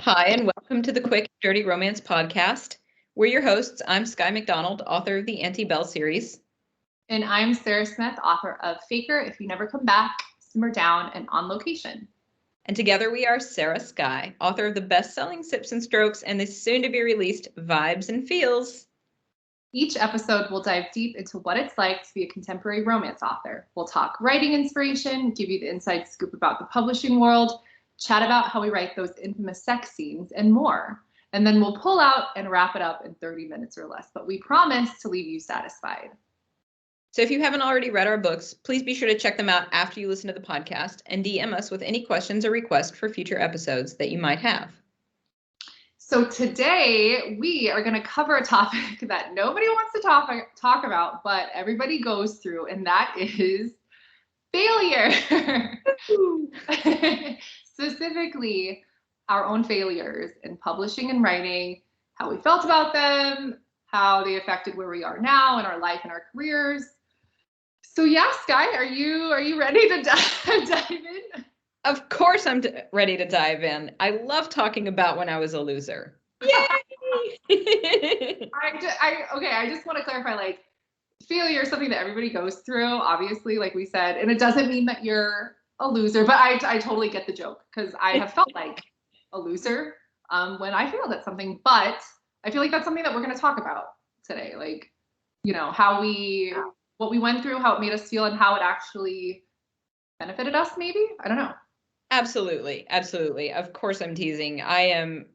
Hi, and welcome to the Quick and Dirty Romance Podcast. We're your hosts. I'm Skye McDonald, author of the Anti-Belle series. And I'm Sarah Smith, author of Faker, If You Never Come Back, Simmer Down, and On Location. And together we are Sarah Skye, author of the best-selling Sips and Strokes and the soon-to-be-released Vibes and Feels. Each episode will dive deep into what it's like to be a contemporary romance author. We'll talk writing inspiration, give you the inside scoop about the publishing world, chat about how we write those infamous sex scenes, and more. And then we'll pull out and wrap it up in 30 minutes or less, but we promise to leave you satisfied. So if you haven't already read our books, please be sure to check them out after you listen to the podcast and DM us with any questions or requests for future episodes that you might have. So today we are going to cover a topic that nobody wants to talk about, but everybody goes through, and that is failure. Specifically, our own failures in publishing and writing, how we felt about them, how they affected where we are now in our life and our careers. So yeah, Skye, are you ready to dive in? Of course I'm ready to dive in. I love talking about when I was a loser. Yay! I just want to clarify, like, failure is something that everybody goes through, obviously, like we said, and it doesn't mean that you're a loser, but I totally get the joke because I have felt like a loser when I failed at something, but I feel like that's something that we're going to talk about today, like, you know, what we went through, how it made us feel, and how it actually benefited us, maybe. I don't know. Absolutely. Absolutely. Of course I'm teasing. I am,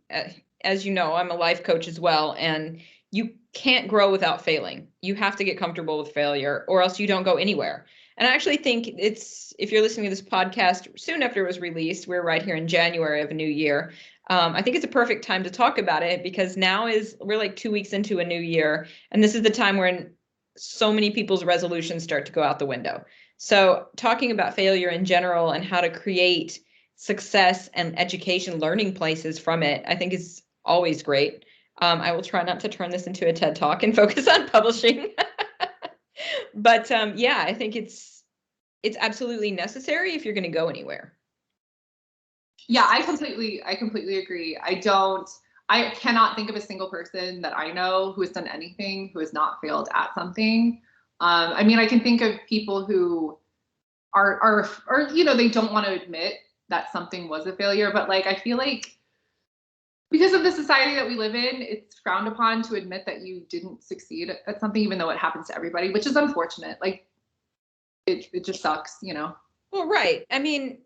as you know, I'm a life coach as well. And you can't grow without failing. You have to get comfortable with failure or else you don't go anywhere. And I actually think if you're listening to this podcast soon after it was released, we're right here in January of a new year. I think it's a perfect time to talk about it because we're like 2 weeks into a new year. And this is the time when so many people's resolutions start to go out the window. So talking about failure in general and how to create success and education learning places from it, I think is always great. I will try not to turn this into a TED Talk and focus on publishing. But yeah, I think it's absolutely necessary if you're going to go anywhere. Yeah, I completely agree. I cannot think of a single person that I know who has done anything who has not failed at something. I mean, I can think of people who are you know, they don't want to admit that something was a failure, but like I feel like because of the society that we live in, it's frowned upon to admit that you didn't succeed at something, even though it happens to everybody, which is unfortunate. Like it just sucks, you know? Well, right. I mean,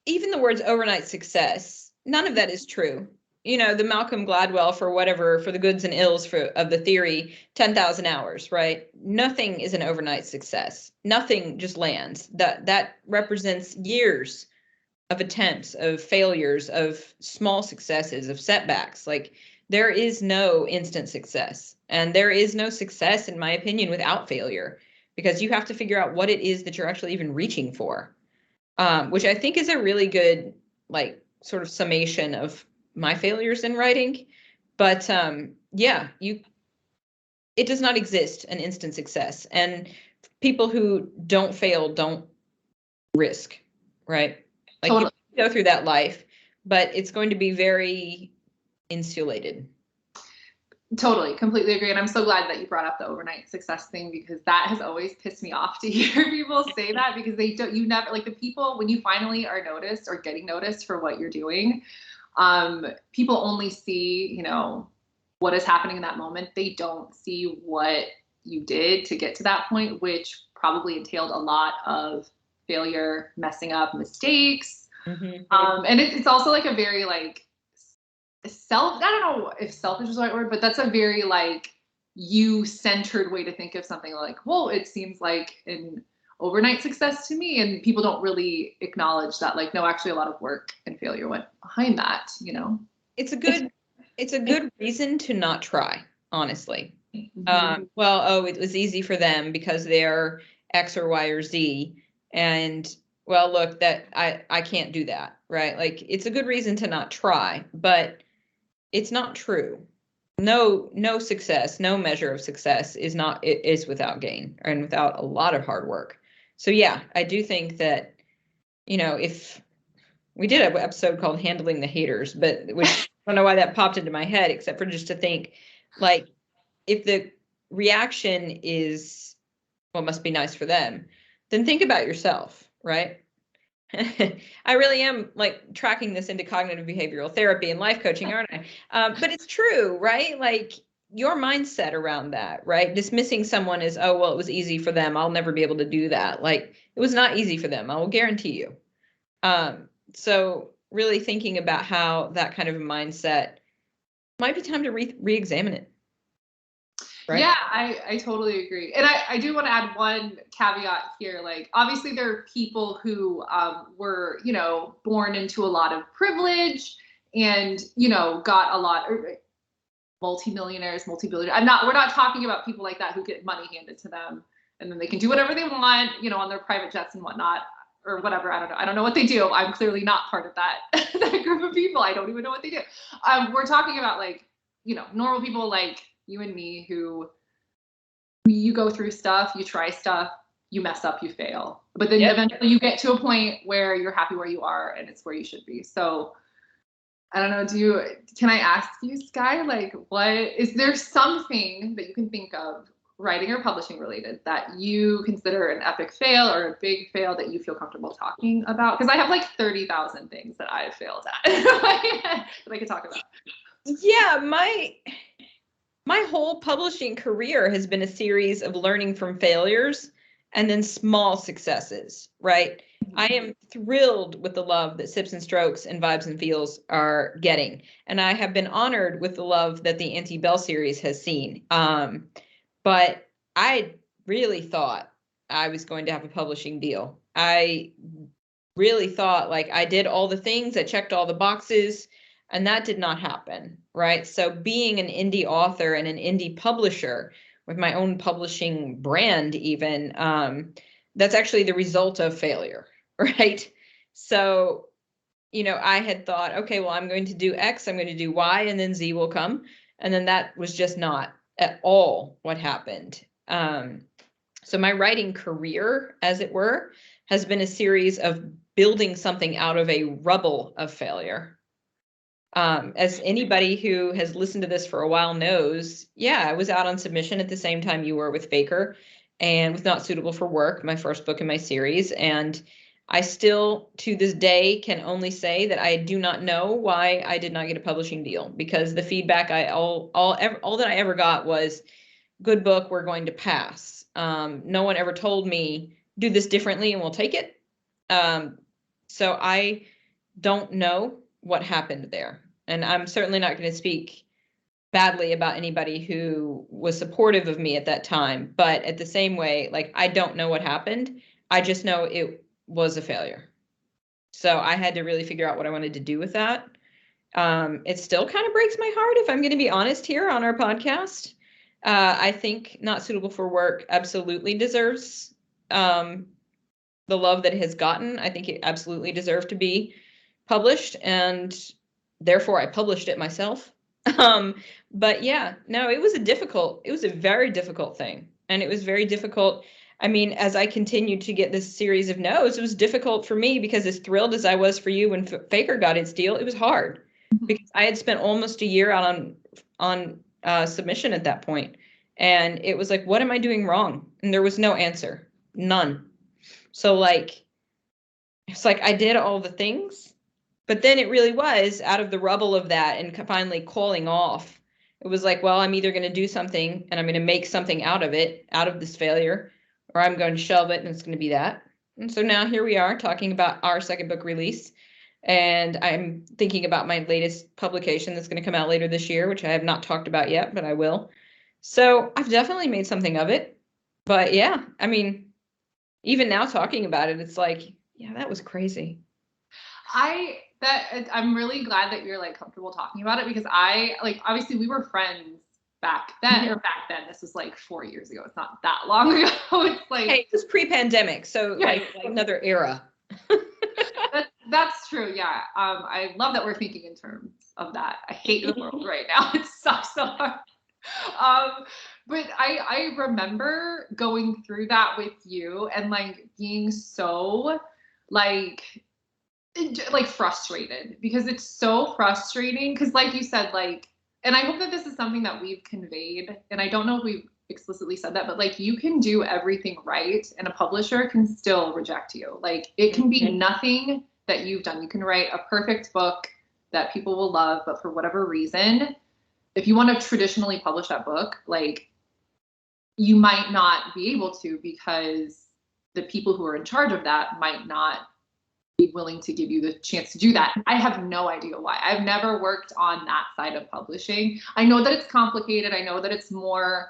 even the words overnight success, none of that is true. You know, the Malcolm Gladwell for the goods and ills of the theory, 10,000 hours, right? Nothing is an overnight success. Nothing just lands. That represents years of attempts, of failures, of small successes, of setbacks. Like there is no instant success, and there is no success, in my opinion, without failure, because you have to figure out what it is that you're actually even reaching for, which I think is a really good, like, sort of summation of my failures in writing. But yeah, it does not exist an instant success, and people who don't fail don't risk, right? Like Totally. you go through that life, but it's going to be very insulated. Totally, completely agree. And I'm so glad that you brought up the overnight success thing, because that has always pissed me off to hear people say that, because you never, like, the people, when you finally are noticed or getting noticed for what you're doing, people only see, you know, what is happening in that moment. They don't see what you did to get to that point, which probably entailed a lot of failure, messing up, mistakes. Mm-hmm. And it's also like a very like I don't know if selfish is the right word, but that's a very like you-centered way to think of something. Like, well, it seems like an overnight success to me, and people don't really acknowledge that, like, no, actually a lot of work and failure went behind that, you know? It's a good reason to not try, honestly. Mm-hmm. Well, it was easy for them because they're X or Y or Z. And well, look, that I can't do that, right? Like it's a good reason to not try, but it's not true. No success, no measure of success is without gain and without a lot of hard work. So yeah, I do think that, you know, if we did an episode called Handling the Haters, but which don't know why that popped into my head, except for just to think, like, if the reaction is, well, must be nice for them, then think about yourself, right? I really am like tracking this into cognitive behavioral therapy and life coaching, aren't I? But it's true, right? Like your mindset around that, right? Dismissing someone as, oh, well, it was easy for them. I'll never be able to do that. Like it was not easy for them. I will guarantee you. So really thinking about how that kind of a mindset might be time to re-examine it. Right? Yeah, I totally agree. And I do want to add one caveat here. Like, obviously, there are people who were, born into a lot of privilege and, got a lot, multimillionaires, multi-billionaires. We're not talking about people like that who get money handed to them and then they can do whatever they want, on their private jets and whatnot or whatever. I don't know. I don't know what they do. I'm clearly not part of that, that group of people. I don't even know what they do. We're talking about like, normal people like you and me who you go through stuff, you try stuff, you mess up, you fail. But then eventually you get to a point where you're happy where you are and it's where you should be. So I don't know, can I ask you, Skye, like is there something that you can think of writing or publishing related that you consider an epic fail or a big fail that you feel comfortable talking about? Because I have like 30,000 things that I've failed at that I could talk about. Yeah, my whole publishing career has been a series of learning from failures and then small successes, right? I am thrilled with the love that Sips and Strokes and Vibes and Feels are getting. And I have been honored with the love that the Auntie Bell series has seen. But I really thought I was going to have a publishing deal. I really thought like I did all the things, I checked all the boxes, and that did not happen, right? So being an indie author and an indie publisher with my own publishing brand even, that's actually the result of failure, right? So, I had thought, okay, well, I'm going to do X, I'm going to do Y, and then Z will come. And then that was just not at all what happened. So my writing career, as it were, has been a series of building something out of a rubble of failure. As anybody who has listened to this for a while knows, yeah, I was out on submission at the same time you were with Baker and with Not Suitable for Work, my first book in my series. And I still, to this day, can only say that I do not know why I did not get a publishing deal, because the feedback all that I ever got was, good book, we're going to pass. No one ever told me, do this differently and we'll take it. So I don't know what happened there. And I'm certainly not going to speak badly about anybody who was supportive of me at that time. But at the same way, like, I don't know what happened. I just know it was a failure. So I had to really figure out what I wanted to do with that. It still kind of breaks my heart, if I'm going to be honest here on our podcast. I think Not Suitable for Work absolutely deserves the love that it has gotten. I think it absolutely deserved to be published, and therefore I published it myself. But yeah, no, it was a very difficult thing. And it was very difficult. I mean, as I continued to get this series of no's, it was difficult for me because as thrilled as I was for you when Faker got its deal, it was hard because I had spent almost a year out on submission at that point. And it was like, what am I doing wrong? And there was no answer, none. So like, it's like I did all the things, but then it really was out of the rubble of that and finally calling off. It was like, well, I'm either going to do something and I'm going to make something out of it, out of this failure, or I'm going to shelve it and it's going to be that. And so now here we are talking about our second book release. And I'm thinking about my latest publication that's going to come out later this year, which I have not talked about yet, but I will. So I've definitely made something of it. But yeah, I mean, even now talking about it, it's like, yeah, that was crazy. I'm really glad that you're like comfortable talking about it, because I like, obviously we were friends back then, or back then, this was like 4 years ago. It's not that long ago. It's like, hey, it was pre-pandemic, so yeah, like another era. That's true. Yeah. I love that we're thinking in terms of that. I hate the world right now. It sucks so hard. But I remember going through that with you and like being so like like frustrated, because it's so frustrating. Because like you said, like, and I hope that this is something that we've conveyed, and I don't know if we've explicitly said that, but like, you can do everything right and a publisher can still reject you. Like, it can be nothing that you've done. You can write a perfect book that people will love, but for whatever reason, if you want to traditionally publish that book, like, you might not be able to, because the people who are in charge of that might not be willing to give you the chance to do that. I have no idea why. I've never worked on that side of publishing. I know that it's complicated. I know that it's more,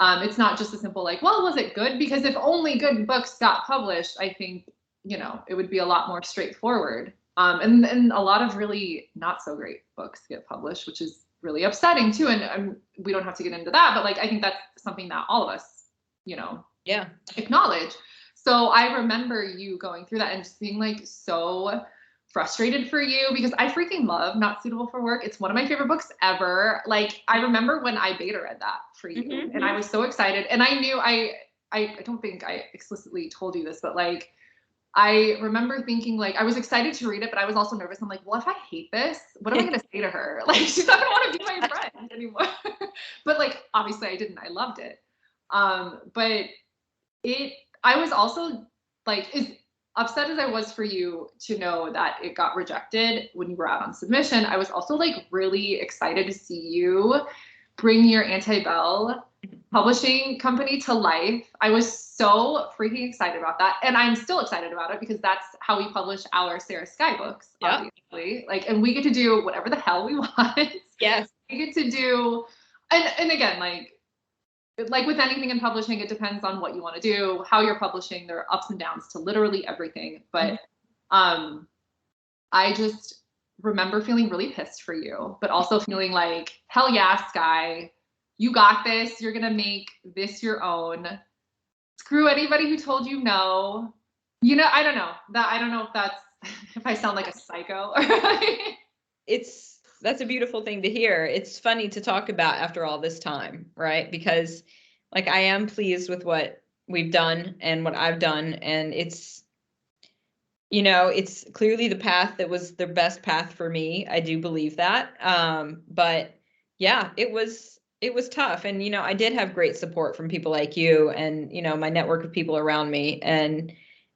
it's not just a simple like, well, was it good? Because if only good books got published, I think, you know, it would be a lot more straightforward. And a lot of really not so great books get published, which is really upsetting too. And we don't have to get into that, but like, I think that's something that all of us, you know, acknowledge. So I remember you going through that and just being like so frustrated for you, because I freaking love Not Suitable for Work. It's one of my favorite books ever. Like, I remember when I beta read that for you, and I was so excited. And I knew I don't think I explicitly told you this, but like, I remember thinking like, I was excited to read it, but I was also nervous. I'm like, well, if I hate this, what am I going to say to her? Like, she's not going to want to be my friend anymore. But like, obviously I didn't. I loved it. But I was also like, as upset as I was for you to know that it got rejected when you were out on submission, I was also like really excited to see you bring your Anti-Bell publishing company to life. I was so freaking excited about that. And I'm still excited about it, because that's how we publish our Sarah Skye books, obviously. Like, and we get to do whatever the hell we want. Yes. We get to do, and again, like with anything in publishing, it depends on what you want to do, how you're publishing. There are ups and downs to literally everything. But I just remember feeling really pissed for you, but also feeling like, hell yeah, Skye, you got this. You're going to make this your own. Screw anybody who told you no. You know, I don't know if that's, if I sound like a psycho. That's a beautiful thing to hear. It's funny to talk about after all this time, right? Because like, I am pleased with what we've done and what I've done. And it's, you know, it's clearly the path that was the best path for me. I do believe that. But yeah, it was tough. And, you know, I did have great support from people like you and, you know, my network of people around me. And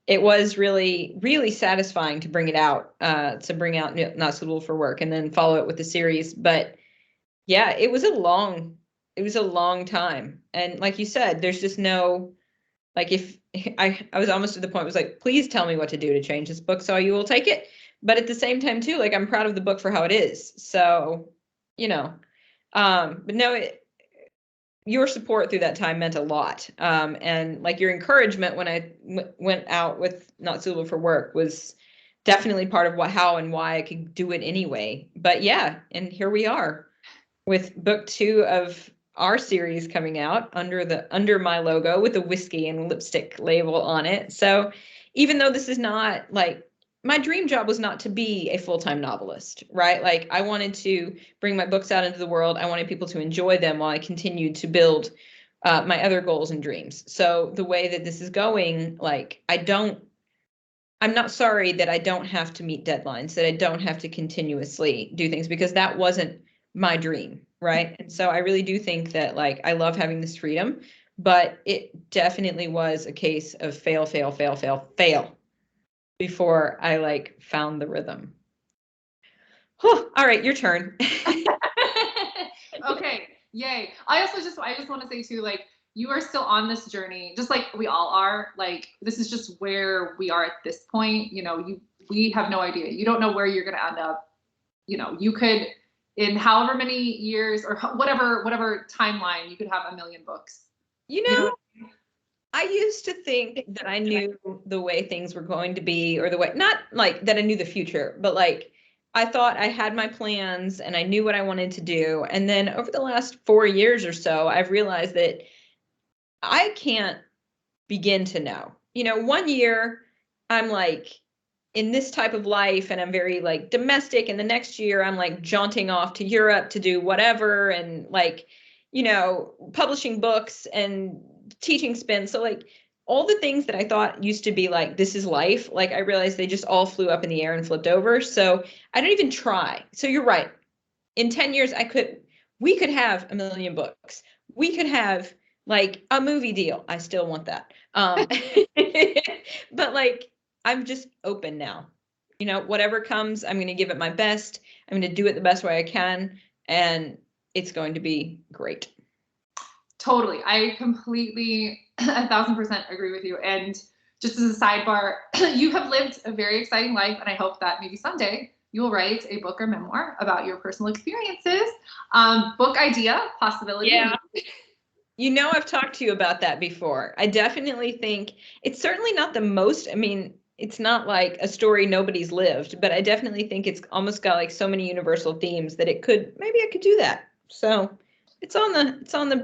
it was really, really satisfying to bring it out, to bring out Not Suitable for Work and then follow it with the series. But yeah, it was a long time. And like you said, there's just no, like, if I was almost to the point, it was like, please tell me what to do to change this book so you will take it. But at the same time too, like, I'm proud of the book for how it is. So, you know, but no, your support through that time meant a lot. And like, your encouragement when I went out with Not Suitable for Work was definitely part of how and why I could do it anyway. But yeah, and here we are with book 2 of our series coming out under my logo with a whiskey and lipstick label on it. So even though this is not like, my dream job was not to be a full-time novelist, right? Like, I wanted to bring my books out into the world. I wanted people to enjoy them while I continued to build my other goals and dreams. So the way that this is going, like, I'm not sorry that I don't have to meet deadlines, that I don't have to continuously do things, because that wasn't my dream, right? And so I really do think that, like, I love having this freedom, but it definitely was a case of fail before I like found the rhythm. Whew. All right, your turn. Okay, yay. I just want to say too, like, you are still on this journey, just like we all are. Like, this is just where we are at this point. You know, we have no idea. You don't know where you're going to end up. You know, you could, in however many years or whatever timeline, you could have a million books. You know, I used to think that I knew the way things were going to be, or the way, not like that I knew the future, but like, I thought I had my plans and I knew what I wanted to do. And then over the last 4 years or so, I've realized that I can't begin to know. You know, 1 year I'm like in this type of life and I'm very like domestic, and the next year I'm like jaunting off to Europe to do whatever, and like, you know, publishing books and teaching spin. So like, all the things that I thought used to be like, this is life, like I realized they just all flew up in the air and flipped over. So I don't even try. So you're right. In 10 years, we could have 1 million books. We could have like a movie deal. I still want that. But like, I'm just open now. Whatever comes, I'm going to give it my best. I'm going to do it the best way I can. And it's going to be great. Totally. I completely 1,000% agree with you. And just as a sidebar, you have lived a very exciting life. And I hope that maybe someday you will write a book or memoir about your personal experiences. Book idea, possibility. Yeah. I've talked to you about that before. I definitely think it's certainly not the most, I mean, it's not like a story nobody's lived, but I definitely think it's almost got like so many universal themes that maybe I could do that. So it's on the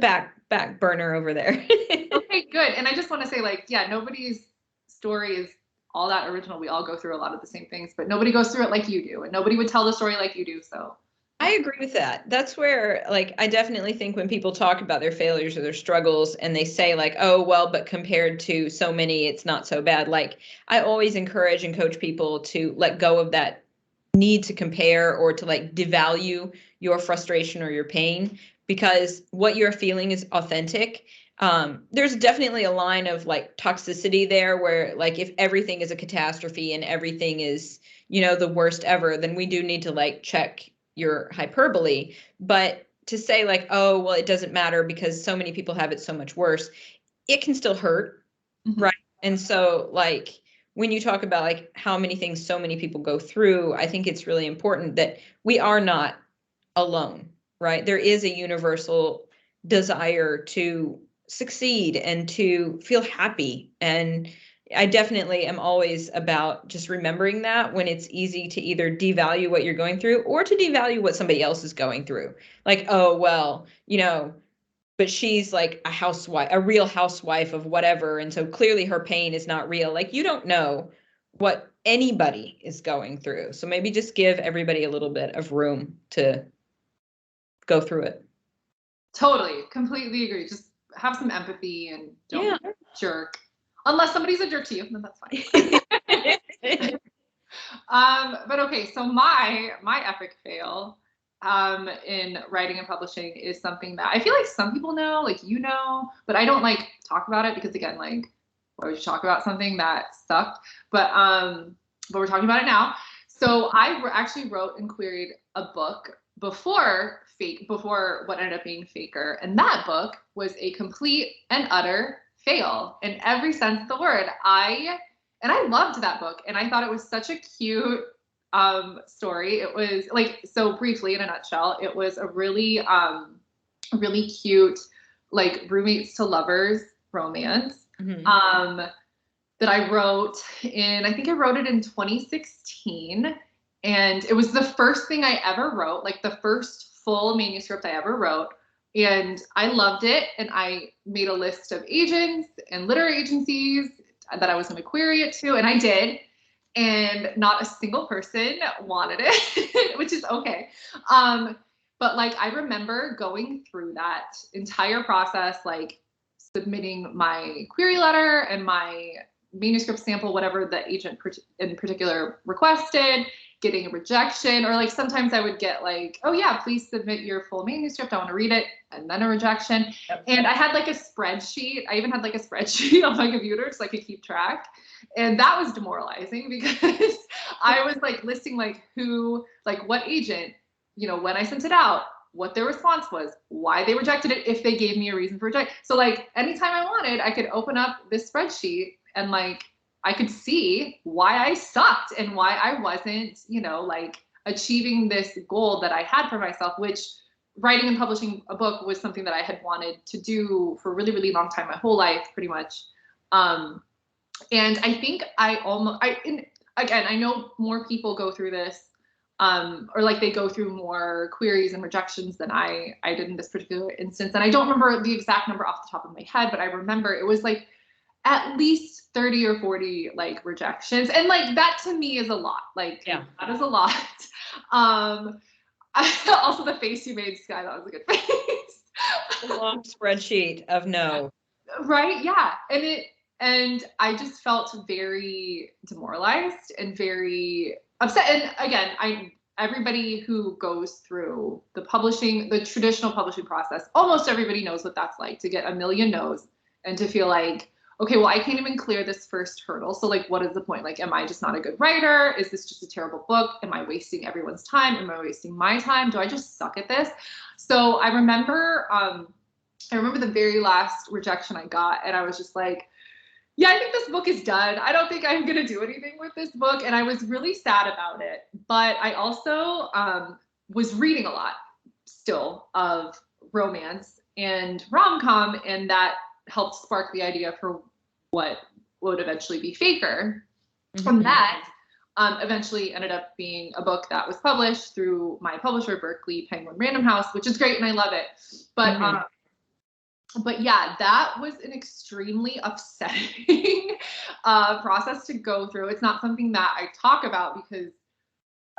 back burner over there. Okay, good. And I just want to say, like, yeah, nobody's story is all that original. We all go through a lot of the same things, but nobody goes through it like you do, and nobody would tell the story like you do. So I agree with that. That's where, like, I definitely think when people talk about their failures or their struggles and they say, like, oh, well, but compared to so many, it's not so bad. Like, I always encourage and coach people to let go of that need to compare or to like devalue your frustration or your pain, because what you're feeling is authentic. There's definitely a line of like toxicity there where like if everything is a catastrophe and everything is, the worst ever, then we do need to like check your hyperbole. But to say like, oh, well, it doesn't matter because so many people have it so much worse, it can still hurt. Mhm. Right. And so like when you talk about like how many things so many people go through, I think it's really important that we are not alone, right? There is a universal desire to succeed and to feel happy. And I definitely am always about just remembering that when it's easy to either devalue what you're going through or to devalue what somebody else is going through. Like, oh, well, but she's like a housewife, a real housewife of whatever. And so clearly her pain is not real. Like you don't know what anybody is going through. So maybe just give everybody a little bit of room to go through it. Totally, completely agree. Just have some empathy and don't be a jerk. Unless somebody's a jerk to you, then that's fine. But okay, so my epic fail in writing and publishing is something that I feel like some people know, like but I don't like talk about it because again, like why would you talk about something that sucked? But we're talking about it now. So I actually wrote and queried a book before what ended up being Faker, and that book was a complete and utter fail in every sense of the word. I loved that book, and I thought it was such a cute story. It was like, so briefly in a nutshell, it was a really really cute like roommates to lovers romance. Mm-hmm. That I wrote I think I wrote it in 2016, and it was the first thing I ever wrote, like the first full manuscript I ever wrote. And I loved it, and I made a list of agents and literary agencies that I was going to query it to, and I did, and not a single person wanted it, which is okay. But like I remember going through that entire process, like submitting my query letter and my manuscript sample, whatever the agent in particular requested, getting a rejection, or like sometimes I would get like, oh yeah, please submit your full manuscript, I want to read it, and then a rejection. Yep. And I had like a spreadsheet. I even had like a spreadsheet on my computer so I could keep track. And that was demoralizing because I was like listing like what agent, when I sent it out, what their response was, why they rejected it, if they gave me a reason for reject. So like anytime I wanted, I could open up this spreadsheet and like I could see why I sucked and why I wasn't, like achieving this goal that I had for myself, which writing and publishing a book was something that I had wanted to do for a really, really long time, my whole life, pretty much. And I think again, I know more people go through this, or like they go through more queries and rejections than I did in this particular instance. And I don't remember the exact number off the top of my head, but I remember it was like at least 30 or 40 like rejections. And like that to me is a lot. Like that is a lot. Also the face you made, Skye, that was a good face. A long spreadsheet of no. Right? Yeah. And And I just felt very demoralized and very upset. And again, everybody who goes through the traditional publishing process, almost everybody knows what that's like, to get a million no's and to feel like, okay, well, I can't even clear this first hurdle. So like, what is the point? Like, am I just not a good writer? Is this just a terrible book? Am I wasting everyone's time? Am I wasting my time? Do I just suck at this? So I remember the very last rejection I got, and I was just like, yeah, I think this book is done. I don't think I'm going to do anything with this book. And I was really sad about it. But I also was reading a lot still of romance and rom-com, and that helped spark the idea for what would eventually be Faker. Mm-hmm. And that eventually ended up being a book that was published through my publisher, Berkeley Penguin Random House, which is great and I love it. But but yeah, that was an extremely upsetting process to go through. It's not something that I talk about because,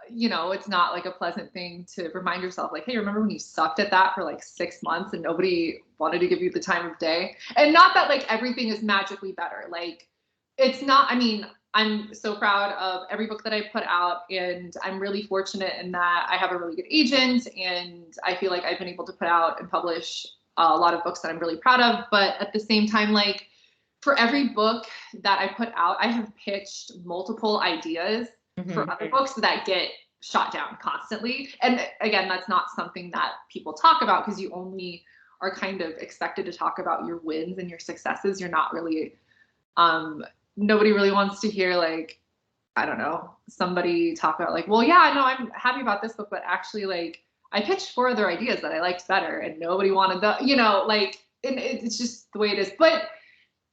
you know, it's not like a pleasant thing to remind yourself, like, hey, remember when you sucked at that for like 6 months and nobody wanted to give you the time of day? And not that like everything is magically better. Like, it's not, I mean, I'm so proud of every book that I put out, and I'm really fortunate in that I have a really good agent, and I feel like I've been able to put out and publish a lot of books that I'm really proud of. But at the same time, like, for every book that I put out, I have pitched multiple ideas for other books that get shot down constantly. And again, that's not something that people talk about because you only are kind of expected to talk about your wins and your successes. You're not really, nobody really wants to hear, like, I don't know, somebody talk about like, well, yeah, no, I'm happy about this book, but actually, like, I pitched 4 other ideas that I liked better and nobody wanted the, you know, like, it's just the way it is. But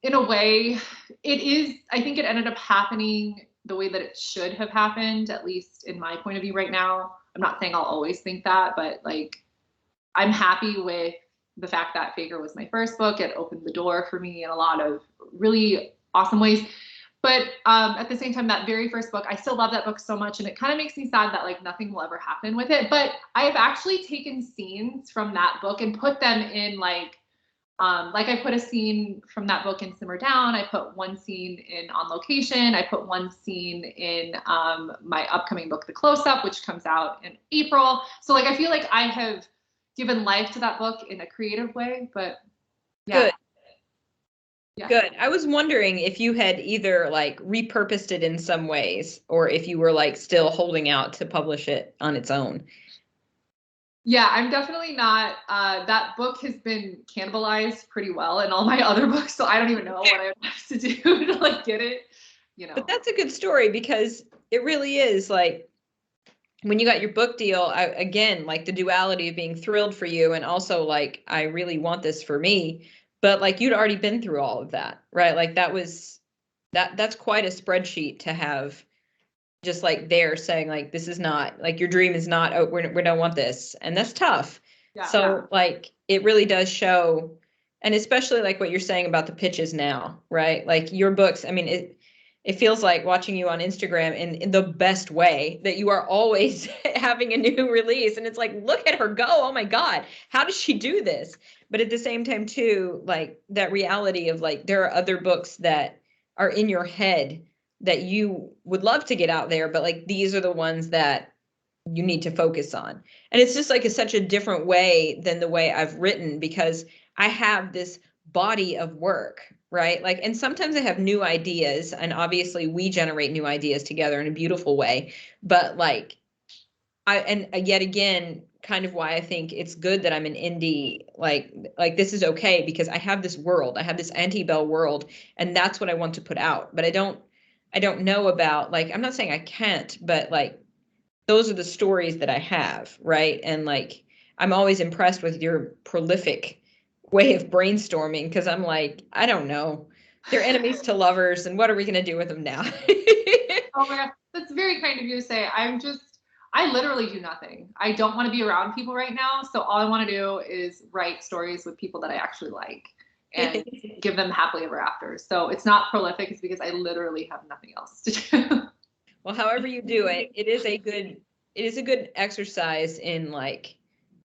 in a way, it is, I think it ended up happening the way that it should have happened, at least in my point of view right now. I'm not saying I'll always think that, but like, I'm happy with the fact that Faker was my first book. It opened the door for me in a lot of really awesome ways. But at the same time, that very first book, I still love that book so much. And it kind of makes me sad that like nothing will ever happen with it. But I have actually taken scenes from that book and put them in like I put a scene from that book in Simmer Down. I put one scene in On Location. I put one scene in my upcoming book, The Close Up, which comes out in April. So like, I feel like I have given life to that book in a creative way, but yeah. Good. Yeah. Good. I was wondering if you had either like repurposed it in some ways or if you were like still holding out to publish it on its own. Yeah, I'm definitely not. That book has been cannibalized pretty well in all my other books, so I don't even know what I would have to do to like get it, you know. But that's a good story because it really is like when you got your book deal, again, like the duality of being thrilled for you and also like, I really want this for me. But like you'd already been through all of that, right? Like that's quite a spreadsheet to have just like there saying like, this is not like your dream is not, oh, we don't want this. And that's tough. Yeah, so like, it really does show. And especially like what you're saying about the pitches now, right? Like your books, I mean, it feels like watching you on Instagram in the best way that you are always having a new release. And it's like, look at her go. Oh my God, how does she do this? But at the same time too, like that reality of like, there are other books that are in your head that you would love to get out there, but like, these are the ones that you need to focus on. And it's just like, it's such a different way than the way I've written because I have this body of work, right? Like, and sometimes I have new ideas and obviously we generate new ideas together in a beautiful way. But like, and yet again, kind of why I think it's good that I'm an indie, like this is okay because I have this world, I have this Antebellum world, and that's what I want to put out. But I don't know about like, I'm not saying I can't, but like, those are the stories that I have, right? And like, I'm always impressed with your prolific way of brainstorming because I'm like, I don't know. They're enemies to lovers, and what are we going to do with them now? Oh my God, that's very kind of you to say. I literally do nothing. I don't want to be around people right now. So all I want to do is write stories with people that I actually like and give them happily ever after. So it's not prolific. It's because I literally have nothing else to do. Well, however you do it, it is a good exercise in like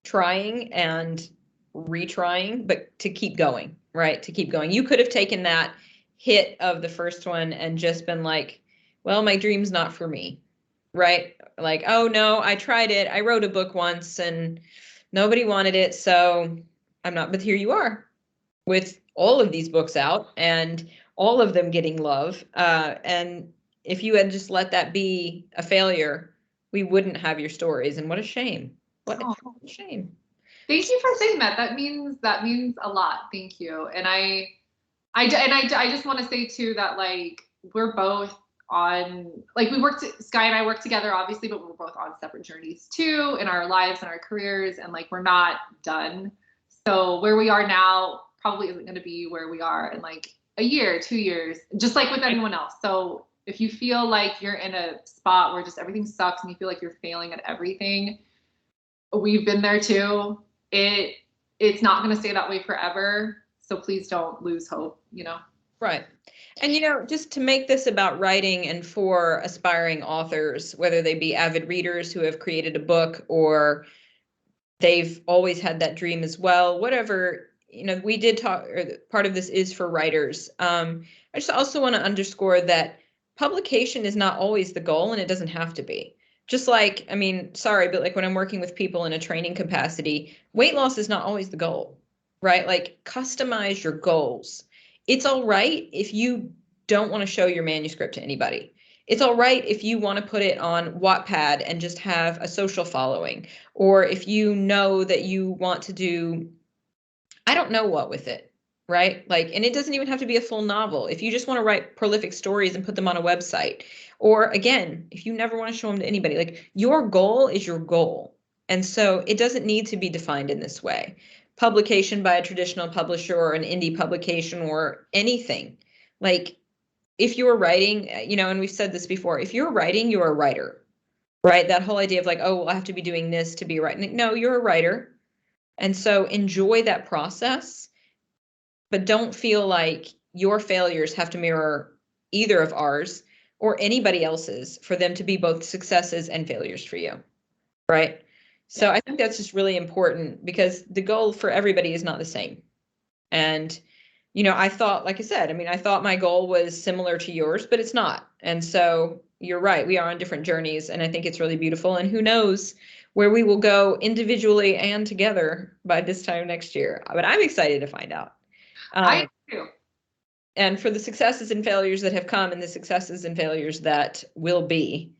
trying and retrying, but to keep going, right? To keep going. You could have taken that hit of the first one and just been like, well, my dream's not for me, right? Like, oh no, I tried it. I wrote a book once and nobody wanted it, so I'm not. But here you are with all of these books out and all of them getting love. And if you had just let that be a failure, we wouldn't have your stories. And what a shame. What a shame. Thank you for saying that. That means a lot. Thank you. And I just want to say too that like we're both on, like Skye and I work together obviously, but we're both on separate journeys too in our lives and our careers, and like we're not done. So where we are now probably isn't going to be where we are in like a year, 2 years, just like with anyone else. So if you feel like you're in a spot where just everything sucks and you feel like you're failing at everything, we've been there too. It's not going to stay that way forever. So please don't lose hope, you know? Right. And, you know, just to make this about writing and for aspiring authors, whether they be avid readers who have created a book or they've always had that dream as well, whatever, you know, we did talk, or part of this is for writers. I just also want to underscore that publication is not always the goal, and it doesn't have to be. Just like, I mean, sorry, but like when I'm working with people in a training capacity, weight loss is not always the goal, right? Like customize your goals. It's all right if you don't want to show your manuscript to anybody. It's all right if you want to put it on Wattpad and just have a social following, or if you know that you want to do, I don't know what with it, right? Like, and it doesn't even have to be a full novel. If you just want to write prolific stories and put them on a website, or again, if you never want to show them to anybody, like your goal is your goal. And so it doesn't need to be defined in this way. Publication by a traditional publisher or an indie publication or anything. Like if you're writing, you know, and we've said this before, if you're writing, you're a writer, right? That whole idea of like, oh, well, I have to be doing this to be writing. No, you're a writer. And so enjoy that process, but don't feel like your failures have to mirror either of ours or anybody else's for them to be both successes and failures for you, right? So Yeah. I think that's just really important because the goal for everybody is not the same. And, you know, I thought, like I said, I mean, I thought my goal was similar to yours, but it's not. And so you're right. We are on different journeys, and I think it's really beautiful. And who knows where we will go individually and together by this time next year. But I'm excited to find out. I do. And for the successes and failures that have come and the successes and failures that will be,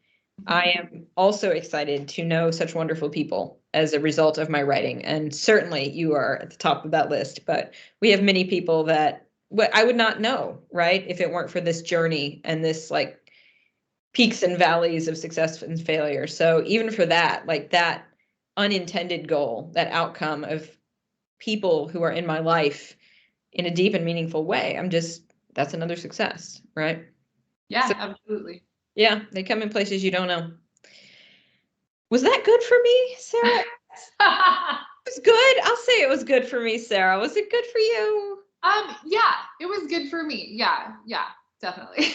I am also excited to know such wonderful people as a result of my writing. And certainly you are at the top of that list, but we have many people that I would not know, right? If it weren't for this journey and this like peaks and valleys of success and failure. So even for that, like that unintended goal, that outcome of people who are in my life in a deep and meaningful way, that's another success, right? Yeah, So, absolutely. yeah, they come in places you don't know. Was that good for me, Sarah? It was good. I'll say it was good for me, Sarah. Was it good for you? Yeah, it was good for me. Yeah, definitely.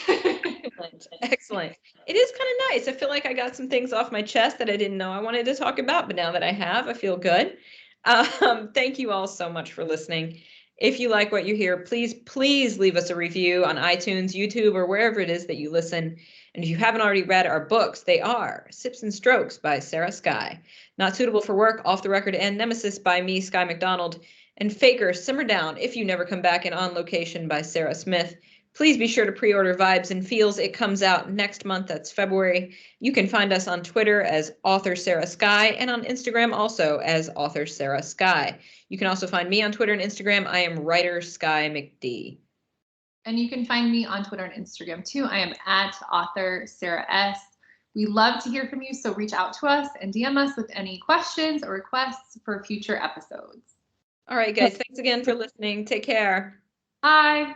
Excellent. It is kind of nice. I feel like I got some things off my chest that I didn't know I wanted to talk about, but now that I have, I feel good. Thank you all so much for listening. If you like what you hear, please leave us a review on iTunes, YouTube, or wherever it is that you listen. And if you haven't already read our books, they are Sips and Strokes by Sarah Skye, Not Suitable for Work, Off the Record, and Nemesis by me, Skye McDonald, and Faker, Simmer Down, If You Never Come Back, and On Location by Sarah Smith. Please be sure to pre-order Vibes and Feels. It comes out next month. That's February. You can find us on Twitter as author Sarah Skye and on Instagram also as author Sarah Skye. You can also find me on Twitter and Instagram. I am writer Skye McD. And you can find me on Twitter and Instagram too. I am at author Sarah S. We love to hear from you, so reach out to us and DM us with any questions or requests for future episodes. All right, guys. Thanks again for listening. Take care. Bye.